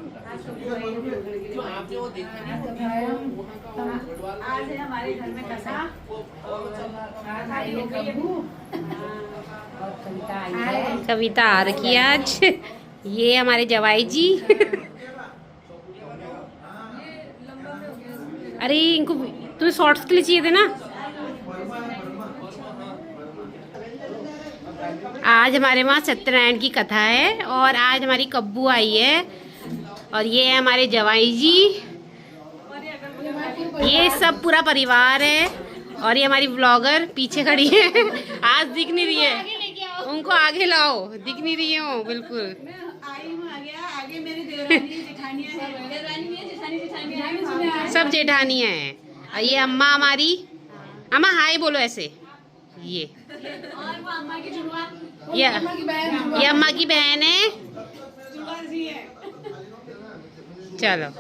जो आपने वो देखा नहीं आज है हमारे घर में कथा कविता आ रखी है आज। ये हमारे जवाई जी। अरे इनको तुम्हें शॉर्ट्स के लिए चाहिए थे ना। आज हमारे वहाँ सत्यनारायण की कथा है और आज हमारी कब्बू आई है और ये है हमारे जवाई जी। ये सब पूरा परिवार है और ये हमारी व्लॉगर पीछे खड़ी है। आज दिख नहीं रही है, उनको आगे लाओ, दिख नहीं रही है वो बिल्कुल। आगे मेरी देवरानी जेठानियां हैं, देवरानी है जेठानी जेठानियां सब जेठानियां हैं और ये अम्मा हमारी। अम्मा हाय बोलो ऐसे। ये और वो अम्मा की जुड़वा, ये अम्मा की बहन है। जुड़वा जी है। चलो।